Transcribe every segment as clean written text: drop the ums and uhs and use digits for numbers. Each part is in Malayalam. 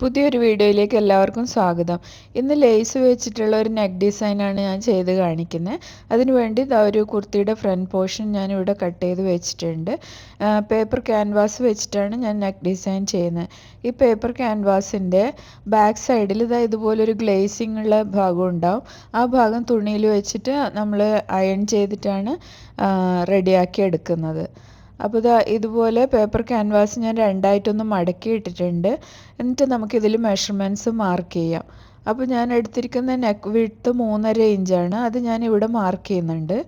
പുതിയൊരു വീഡിയോയിലേക്ക് എല്ലാവർക്കും സ്വാഗതം. ഇന്ന് ലേസ് വെച്ചിട്ടുള്ള ഒരു നെക്ക് ഡിസൈനാണ് ഞാൻ ചെയ്ത് കാണിക്കുന്നത്. അതിനുവേണ്ടി ഇതാ ഒരു കുർത്തിയുടെ ഫ്രണ്ട് പോർഷൻ ഞാനിവിടെ കട്ട് ചെയ്ത് വെച്ചിട്ടുണ്ട്. പേപ്പർ ക്യാൻവാസ് വെച്ചിട്ടാണ് ഞാൻ നെക്ക് ഡിസൈൻ ചെയ്യുന്നത്. ഈ പേപ്പർ ക്യാൻവാസിൻ്റെ ബാക്ക് സൈഡിൽ ഇതാ ഇതുപോലൊരു ഗ്ലേസിംഗ് ഉള്ള ഭാഗം ഉണ്ടാവും. ആ ഭാഗം തുണിയിൽ വെച്ചിട്ട് നമ്മൾ അയൺ ചെയ്തിട്ടാണ് റെഡിയാക്കി എടുക്കുന്നത്. അപ്പോൾ ഇതാ ഇതുപോലെ പേപ്പർ ക്യാൻവാസ് ഞാൻ രണ്ടായിട്ടൊന്ന് മടക്കി ഇട്ടിട്ടുണ്ട്. എന്നിട്ട് നമുക്കിതിൽ മെഷർമെൻറ്റ്സ് മാർക്ക് ചെയ്യാം. അപ്പോൾ ഞാൻ എടുത്തിരിക്കുന്ന നെക്ക് വിഡ്ത്ത് 3.5 ഇഞ്ചാണ്. അത് ഞാൻ ഇവിടെ മാർക്ക് ചെയ്യുന്നുണ്ട്.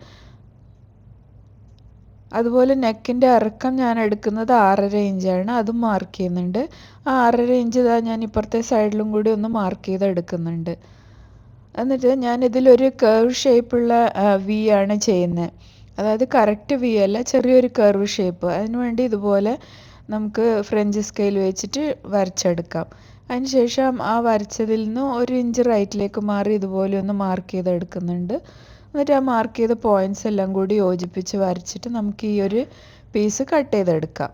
അതുപോലെ നെക്കിൻ്റെ ഇറക്കം ഞാൻ എടുക്കുന്നത് 6.5 ഇഞ്ചാണ്. അതും മാർക്ക് ചെയ്യുന്നുണ്ട്. ആ 6.5 ഇഞ്ച് ഇതാ ഞാൻ ഇപ്പുറത്തെ സൈഡിലും കൂടി ഒന്ന് മാർക്ക് ചെയ്ത് എടുക്കുന്നുണ്ട്. എന്നിട്ട് ഞാനിതിലൊരു കർവ് ഷേപ്പുള്ള വി ആണ് ചെയ്യുന്നത്. അതായത് കറക്റ്റ് വി അല്ല, ചെറിയൊരു കർവ് ഷേപ്പ്. അതിനുവേണ്ടി ഇതുപോലെ നമുക്ക് ഫ്രഞ്ച് സ്കെയിൽ വെച്ചിട്ട് വരച്ചെടുക്കാം. അതിനുശേഷം ആ വരച്ചതിൽ നിന്ന് 1 ഇഞ്ച് റൈറ്റിലേക്ക് മാറി ഇതുപോലെ ഒന്ന് മാർക്ക് ചെയ്തെടുക്കുന്നുണ്ട്. എന്നിട്ട് ആ മാർക്ക് ചെയ്ത പോയിൻറ്റ്സ് എല്ലാം കൂടി യോജിപ്പിച്ച് വരച്ചിട്ട് നമുക്ക് ഈ ഒരു പീസ് കട്ട് ചെയ്തെടുക്കാം.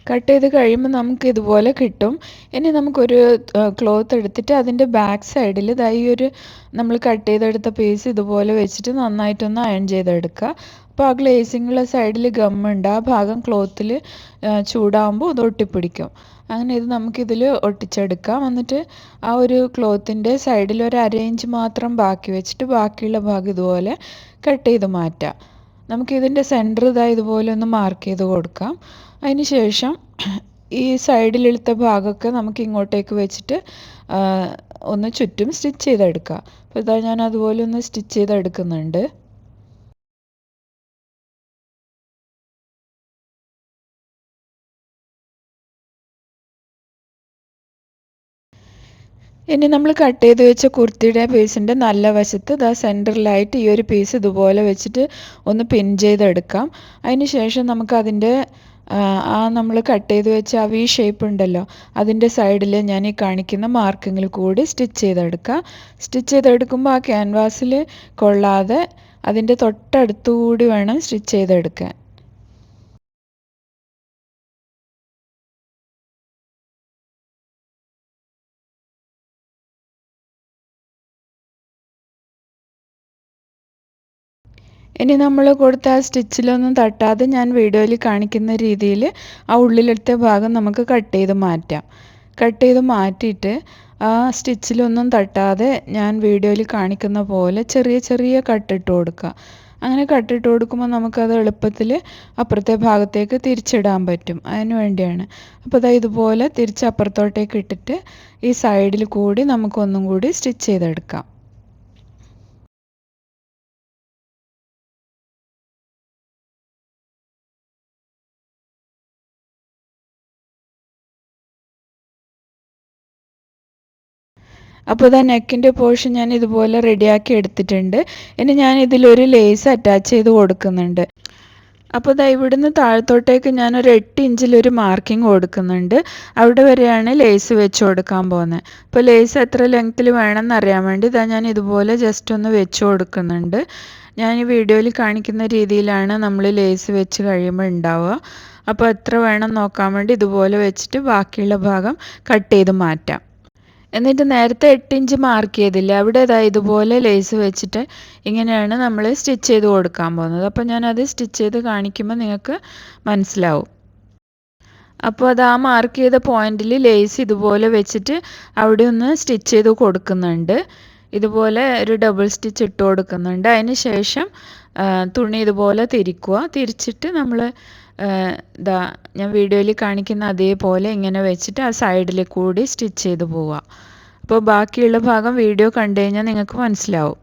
കട്ട് ചെയ്ത് കഴിയുമ്പോൾ നമുക്ക് ഇതുപോലെ കിട്ടും. ഇനി നമുക്കൊരു ക്ലോത്ത് എടുത്തിട്ട് അതിൻ്റെ ബാക്ക് സൈഡിൽ ഈ ഒരു നമ്മൾ കട്ട് ചെയ്തെടുത്ത പീസ് ഇതുപോലെ വെച്ചിട്ട് നന്നായിട്ടൊന്ന് അയൺ ചെയ്തെടുക്കുക. അപ്പോൾ ആ ഗ്ലേസിങ്ങുള്ള സൈഡിൽ ഗമ്മുണ്ട്. ആ ഭാഗം ക്ലോത്തിൽ ചൂടാകുമ്പോൾ ഇത് ഒട്ടിപ്പിടിക്കും. അങ്ങനെ ഇത് നമുക്കിതിൽ ഒട്ടിച്ചെടുക്കാം. എന്നിട്ട് ആ ഒരു ക്ലോത്തിൻ്റെ സൈഡിൽ ഒരു 1/2 ഇഞ്ച് മാത്രം ബാക്കി വെച്ചിട്ട് ബാക്കിയുള്ള ഭാഗം ഇതുപോലെ കട്ട് ചെയ്ത് മാറ്റാം. നമുക്കിതിൻ്റെ സെൻറ്റർ ഇതുപോലെ ഒന്ന് മാർക്ക് ചെയ്ത് കൊടുക്കാം. അതിന് ശേഷം ഈ സൈഡിലെടുത്ത ഭാഗമൊക്കെ നമുക്ക് ഇങ്ങോട്ടേക്ക് വെച്ചിട്ട് ഒന്ന് ചുറ്റും സ്റ്റിച്ച് ചെയ്തെടുക്കാം. അപ്പോൾ ഇതാ ഞാൻ അതുപോലെ ഒന്ന് സ്റ്റിച്ച് ചെയ്തെടുക്കുന്നുണ്ട്. ഇനി നമ്മൾ കട്ട് ചെയ്ത് വെച്ച കുർത്തിയുടെ പീസിൻ്റെ നല്ല വശത്ത് സെൻറ്ററിലായിട്ട് ഈ ഒരു പീസ് ഇതുപോലെ വെച്ചിട്ട് ഒന്ന് പിൻ ചെയ്തെടുക്കാം. അതിന് ശേഷം നമുക്കതിൻ്റെ നമ്മൾ കട്ട് ചെയ്ത് വെച്ച ആ വി ഷേപ്പ് ഉണ്ടല്ലോ, അതിൻ്റെ സൈഡിൽ ഞാൻ ഈ കാണിക്കുന്ന മാർക്കിങ്ങിൽ കൂടി സ്റ്റിച്ച് ചെയ്തെടുക്കുക. സ്റ്റിച്ച് ചെയ്തെടുക്കുമ്പോൾ ആ ക്യാൻവാസിൽ കൊള്ളാതെ അതിൻ്റെ തൊട്ടടുത്തുകൂടി വേണം സ്റ്റിച്ച് ചെയ്തെടുക്കാൻ. ഇനി നമ്മൾ കൊടുത്ത ആ സ്റ്റിച്ചിലൊന്നും തട്ടാതെ ഞാൻ വീഡിയോയിൽ കാണിക്കുന്ന രീതിയിൽ ആ ഉള്ളിലത്തെ ഭാഗം നമുക്ക് കട്ട് ചെയ്ത് മാറ്റാം. കട്ട് ചെയ്ത് മാറ്റിയിട്ട് ആ സ്റ്റിച്ചിലൊന്നും തട്ടാതെ ഞാൻ വീഡിയോയിൽ കാണിക്കുന്ന പോലെ ചെറിയ ചെറിയ കട്ടിട്ട് കൊടുക്കുക. അങ്ങനെ കട്ടിട്ട് കൊടുക്കുമ്പോൾ നമുക്കത് എളുപ്പത്തിൽ അപ്പുറത്തെ ഭാഗത്തേക്ക് തിരിച്ചിടാൻ പറ്റും. അതിന് വേണ്ടിയാണ്. അപ്പോൾ ഇതുപോലെ തിരിച്ച് അപ്പുറത്തോട്ടേക്ക് ഇട്ടിട്ട് ഈ സൈഡിൽ കൂടി നമുക്കൊന്നും കൂടി സ്റ്റിച്ച് ചെയ്തെടുക്കാം. അപ്പോൾ നെക്കിൻ്റെ പോർഷൻ ഞാൻ ഇതുപോലെ റെഡിയാക്കി എടുത്തിട്ടുണ്ട്. ഇനി ഞാൻ ഇതിലൊരു ലേസ് അറ്റാച്ച് ചെയ്ത് കൊടുക്കുന്നുണ്ട്. അപ്പോൾ ഇവിടുന്ന് താഴത്തോട്ടേക്ക് ഞാനൊരു 8 ഇഞ്ചിലൊരു മാർക്കിംഗ് കൊടുക്കുന്നുണ്ട്. അവിടെ വരെയാണ് ലേസ് വെച്ച് കൊടുക്കാൻ പോകുന്നത്. അപ്പോൾ ലേസ് എത്ര ലെങ്ത്തിൽ വേണമെന്ന് അറിയാൻ വേണ്ടി ഞാൻ ഇതുപോലെ ജസ്റ്റ് ഒന്ന് വെച്ച് കൊടുക്കുന്നുണ്ട്. ഞാൻ ഈ വീഡിയോയിൽ കാണിക്കുന്ന രീതിയിലാണ് നമ്മൾ ലേസ് വെച്ച് കഴിയുമ്പോൾ ഉണ്ടാവുക. അപ്പോൾ എത്ര വേണം നോക്കാൻ വേണ്ടി ഇതുപോലെ വെച്ചിട്ട് ബാക്കിയുള്ള ഭാഗം കട്ട് ചെയ്ത് മാറ്റാം. എന്നിട്ട് നേരത്തെ 8 ഇഞ്ച് മാർക്ക് ചെയ്തില്ലേ, അവിടെ ഇതുപോലെ ലേസ് വെച്ചിട്ട് ഇങ്ങനെയാണ് നമ്മൾ സ്റ്റിച്ച് ചെയ്ത് കൊടുക്കാൻ പോകുന്നത്. അപ്പോൾ ഞാനത് സ്റ്റിച്ച് ചെയ്ത് കാണിക്കുമ്പോൾ നിങ്ങൾക്ക് മനസ്സിലാവും. അപ്പോൾ ആ മാർക്ക് ചെയ്ത പോയിന്റിൽ ലേസ് ഇതുപോലെ വെച്ചിട്ട് അവിടെ ഒന്ന് സ്റ്റിച്ച് ചെയ്ത് കൊടുക്കുന്നുണ്ട്. ഇതുപോലെ ഒരു ഡബിൾ സ്റ്റിച്ച് ഇട്ട് കൊടുക്കുന്നുണ്ട്. അതിന് ശേഷം തുണി ഇതുപോലെ തിരിക്കുക. തിരിച്ചിട്ട് നമ്മൾ ഞാൻ വീഡിയോയിൽ കാണിക്കുന്ന അതേപോലെ ഇങ്ങനെ വെച്ചിട്ട് ആ സൈഡിൽ കൂടി സ്റ്റിച്ച് ചെയ്ത് പോവുക. അപ്പോൾ ബാക്കിയുള്ള ഭാഗം വീഡിയോ കണ്ടു കഴിഞ്ഞാൽ നിങ്ങൾക്ക് മനസ്സിലാവും.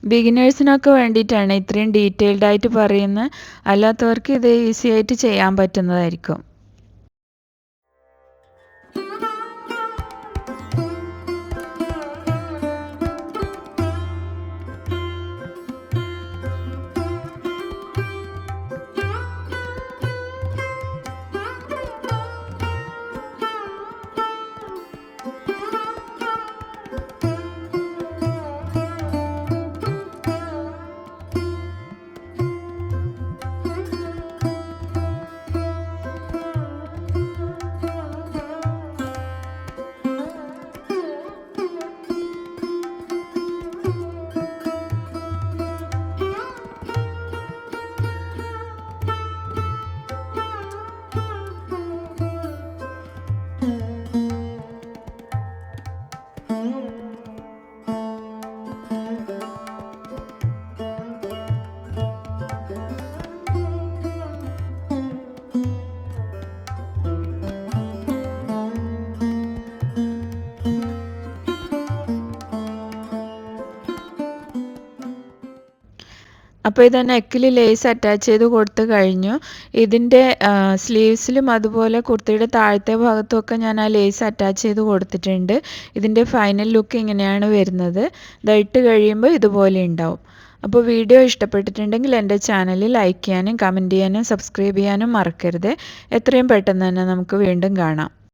ബിഗിനേഴ്സിനൊക്കെ വേണ്ടിയിട്ടാണ് ഇത്രയും ഡീറ്റെയിൽഡ് ആയിട്ട് പറയുന്നത്. അല്ലാത്തവർക്ക് ഇത് ഈസി ആയിട്ട് ചെയ്യാൻ പറ്റുന്നതായിരിക്കും. അപ്പോൾ ഇത് നെക്കിൽ ലേസ് അറ്റാച്ച് ചെയ്ത് കൊടുത്ത് കഴിഞ്ഞു. ഇതിൻ്റെ സ്ലീവ്സിലും അതുപോലെ കുർത്തിയുടെ താഴത്തെ ഭാഗത്തുമൊക്കെ ഞാൻ ആ ലേസ് അറ്റാച്ച് ചെയ്ത് കൊടുത്തിട്ടുണ്ട്. ഇതിൻ്റെ ഫൈനൽ ലുക്ക് ഇങ്ങനെയാണ് വരുന്നത്. ഇട്ട് കഴിയുമ്പോൾ ഇതുപോലെ ഉണ്ടാവും. അപ്പോൾ വീഡിയോ ഇഷ്ടപ്പെട്ടിട്ടുണ്ടെങ്കിൽ എൻ്റെ ചാനൽ ലൈക്ക് ചെയ്യാനും കമൻറ്റ് ചെയ്യാനും സബ്സ്ക്രൈബ് ചെയ്യാനും മറക്കരുത്. എത്രയും പെട്ടെന്ന് തന്നെ നമുക്ക് വീണ്ടും കാണാം.